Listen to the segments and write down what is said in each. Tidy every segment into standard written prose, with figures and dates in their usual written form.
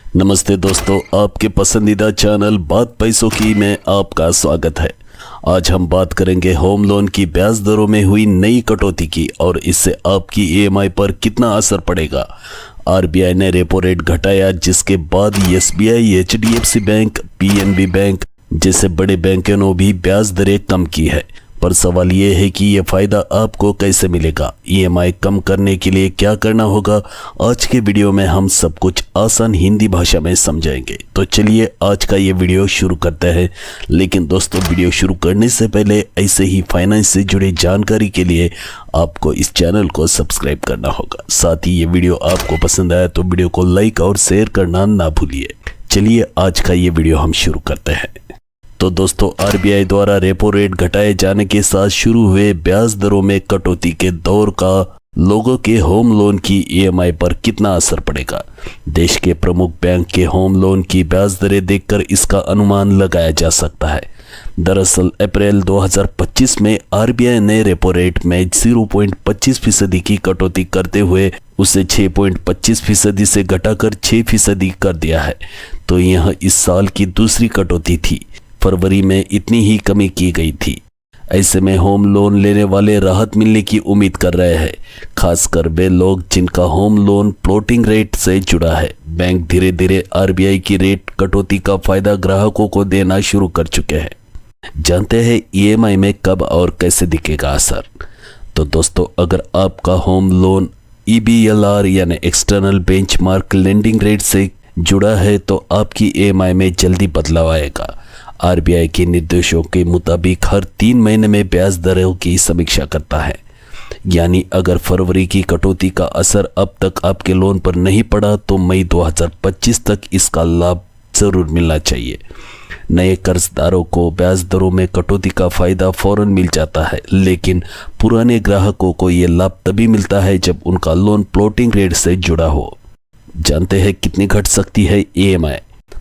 नमस्ते दोस्तों, आपके पसंदीदा चैनल बात पैसों की में आपका स्वागत है। आज हम बात करेंगे होम लोन की ब्याज दरों में हुई नई कटौती की और इससे आपकी ईएमआई पर कितना असर पड़ेगा। आरबीआई ने रेपो रेट घटाया, जिसके बाद SBI, HDFC bank, PNB bank जैसे बड़े बैंकों ने भी ब्याज दरें कम की है। पर सवाल ये है कि ये फायदा आपको कैसे मिलेगा, ईएमआई कम करने के लिए क्या करना होगा। आज के वीडियो में हम सब कुछ आसान हिंदी भाषा में समझाएंगे। तो चलिए आज का ये वीडियो शुरू करते हैं। लेकिन दोस्तों, वीडियो शुरू करने से पहले ऐसे ही फाइनेंस से जुड़ी जानकारी के लिए आपको इस चैनल को सब्सक्राइब करना होगा। साथ ही ये वीडियो आपको पसंद आया तो वीडियो को लाइक और शेयर करना ना भूलिए। चलिए आज का ये वीडियो हम शुरू करते हैं। तो दोस्तों, आरबीआई द्वारा रेपो रेट घटाए जाने के साथ शुरू हुए ब्याज दरों में कटौती के दौर का लोगों के होम लोन की ईएमआई पर कितना असर पड़ेगा। देश के प्रमुख बैंक के होम लोन की ब्याज दरें देखकर इसका अनुमान लगाया जा सकता है। दरअसल अप्रैल 2025 में आरबीआई ने रेपो रेट में 0.25% की कटौती करते हुए उसे 6.25% से घटाकर 6% कर दिया है। तो यह इस साल की दूसरी कटौती थी। फरवरी में इतनी ही कमी की गई थी। ऐसे में होम लोन लेने वाले राहत मिलने की उम्मीद कर रहे हैं, खासकर वे लोग जिनका होम लोन फ्लोटिंग रेट से जुड़ा है। बैंक धीरे धीरे आरबीआई की रेट कटौती का फायदा ग्राहकों को देना शुरू कर चुके हैं। जानते हैं ईएमआई में कब और कैसे दिखेगा असर। तो दोस्तों, अगर आपका होम लोन ईबीएलआर यानी एक्सटर्नल बेंचमार्क लेंडिंग रेट से जुड़ा है तो आपकी ईएमआई में जल्दी बदलाव आएगा। आरबीआई के निर्देशों के मुताबिक हर 3 महीने में ब्याज दरों की समीक्षा करता है। यानी अगर फरवरी की कटौती का असर अब तक आपके लोन पर नहीं पड़ा तो मई 2025 तक इसका लाभ जरूर मिलना चाहिए। नए कर्जदारों को ब्याज दरों में कटौती का फायदा फौरन मिल जाता है, लेकिन पुराने ग्राहकों को यह लाभ तभी मिलता है जब उनका लोन फ्लोटिंग रेट से जुड़ा हो। जानते हैं कितनी घट सकती है ईएमआई।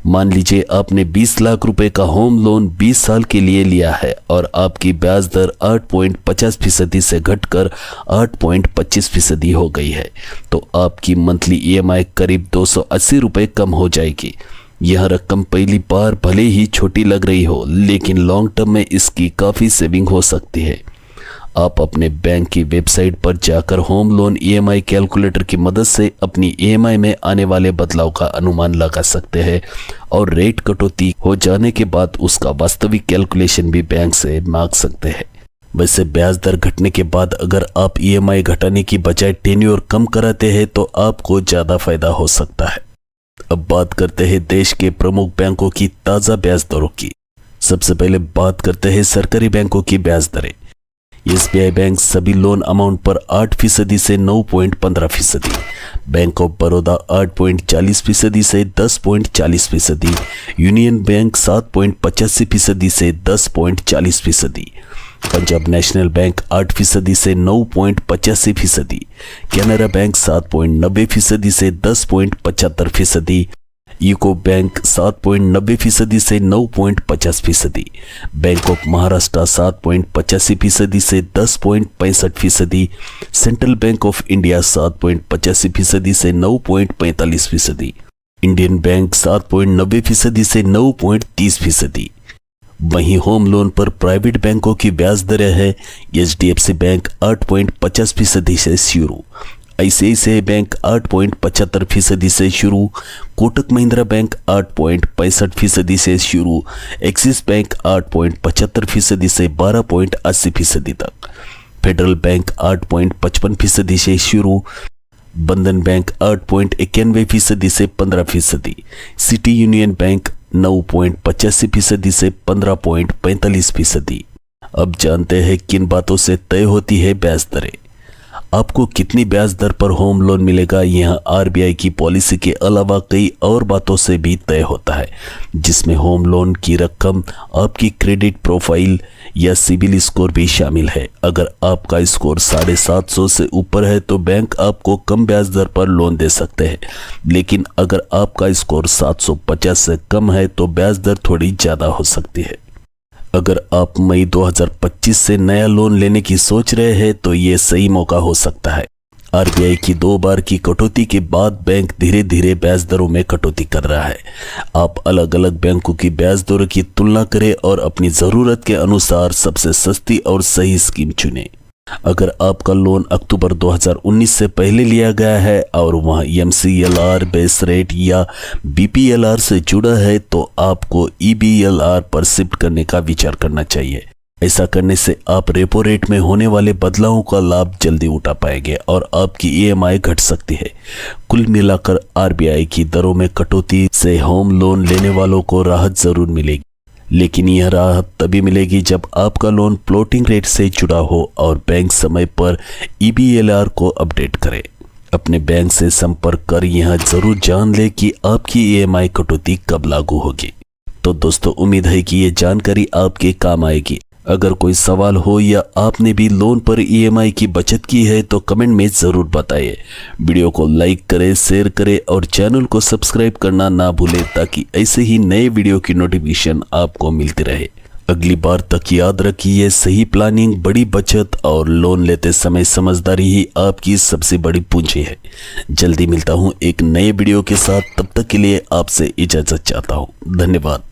मान लीजिए आपने 20 लाख रुपए का होम लोन 20 साल के लिए लिया है और आपकी ब्याज दर 8.50% से घटकर 8.25% हो गई है, तो आपकी मंथली ईएमआई करीब 280 रुपए कम हो जाएगी। यह रकम पहली बार भले ही छोटी लग रही हो, लेकिन लॉन्ग टर्म में इसकी काफ़ी सेविंग हो सकती है। आप अपने बैंक की वेबसाइट पर जाकर होम लोन ईएमआई कैलकुलेटर की मदद से अपनी ईएमआई में आने वाले बदलाव का अनुमान लगा सकते हैं और रेट कटौती हो जाने के बाद उसका वास्तविक कैलकुलेशन भी बैंक से मांग सकते हैं। वैसे ब्याज दर घटने के बाद अगर आप ईएमआई घटाने की बजाय टेन्योर कम कराते हैं तो आपको ज़्यादा फायदा हो सकता है। अब बात करते हैं देश के प्रमुख बैंकों की ताज़ा ब्याज दरों की। सबसे पहले बात करते हैं सरकारी बैंकों की ब्याज दरें। एसबीआई बैंक सभी लोन अमाउंट पर 8% से 9.15%, बैंक ऑफ बड़ौदा 8.40% से 10.40%, यूनियन बैंक 7.85% से 10.40%, पंजाब नेशनल बैंक 8% से 9.85%, कैनरा बैंक 7.90% से 10.75%, यूको बैंक 7.90% से 9.50%, बैंक ऑफ महाराष्ट्र 7.85% से 10.65%, सेंट्रल बैंक ऑफ इंडिया 7.85% से 9.45%, इंडियन बैंक 7.90% से 9.30%। वहीं होम लोन पर प्राइवेट बैंकों की ब्याज दरें है। एचडीएफसी बैंक 8.50% से शुरू, आईसीआईसीआई बैंक 8.75% से शुरू, कोटक महिंद्रा बैंक 8.65% से शुरू, एक्सिस बैंक 8.75% से 12.80% तक, फेडरल बैंक 8.55% से शुरू, बंधन बैंक 8.91% से 15%, सिटी यूनियन बैंक 9.85% से 15.45%। अब जानते हैं किन बातों से तय होती है ब्याज दरें। आपको कितनी ब्याज दर पर होम लोन मिलेगा, यह आरबीआई की पॉलिसी के अलावा कई और बातों से भी तय होता है, जिसमें होम लोन की रकम, आपकी क्रेडिट प्रोफाइल या सिबिल स्कोर भी शामिल है। अगर आपका स्कोर 750 से ऊपर है तो बैंक आपको कम ब्याज दर पर लोन दे सकते हैं, लेकिन अगर आपका स्कोर 750 से कम है तो ब्याज दर थोड़ी ज़्यादा हो सकती है। अगर आप मई 2025 से नया लोन लेने की सोच रहे हैं तो ये सही मौका हो सकता है। आरबीआई की 2 बार की कटौती के बाद बैंक धीरे धीरे ब्याज दरों में कटौती कर रहा है। आप अलग अलग बैंकों की ब्याज दरों की तुलना करें और अपनी ज़रूरत के अनुसार सबसे सस्ती और सही स्कीम चुनें। अगर आपका लोन अक्टूबर 2019 से पहले लिया गया है और वह MCLR बेस रेट या BPLR से जुड़ा है तो आपको EBLR पर शिफ्ट करने का विचार करना चाहिए। ऐसा करने से आप रेपो रेट में होने वाले बदलावों का लाभ जल्दी उठा पाएंगे और आपकी EMI घट सकती है। कुल मिलाकर आरबीआई की दरों में कटौती से होम लोन लेने वालों को राहत जरूर मिलेगी, लेकिन यह राहत तभी मिलेगी जब आपका लोन फ्लोटिंग रेट से जुड़ा हो और बैंक समय पर EBLR को अपडेट करे। अपने बैंक से संपर्क कर यह जरूर जान ले कि आपकी EMI कटौती कब लागू होगी। तो दोस्तों, उम्मीद है कि ये जानकारी आपके काम आएगी। अगर कोई सवाल हो या आपने भी लोन पर EMI की बचत की है तो कमेंट में ज़रूर बताइए। वीडियो को लाइक करें, शेयर करें और चैनल को सब्सक्राइब करना ना भूलें ताकि ऐसे ही नए वीडियो की नोटिफिकेशन आपको मिलती रहे। अगली बार तक याद रखिए, सही प्लानिंग, बड़ी बचत और लोन लेते समय समझदारी ही आपकी सबसे बड़ी पूंजी है। जल्दी मिलता हूँ एक नए वीडियो के साथ, तब तक के लिए आपसे इजाज़त चाहता हूँ। धन्यवाद।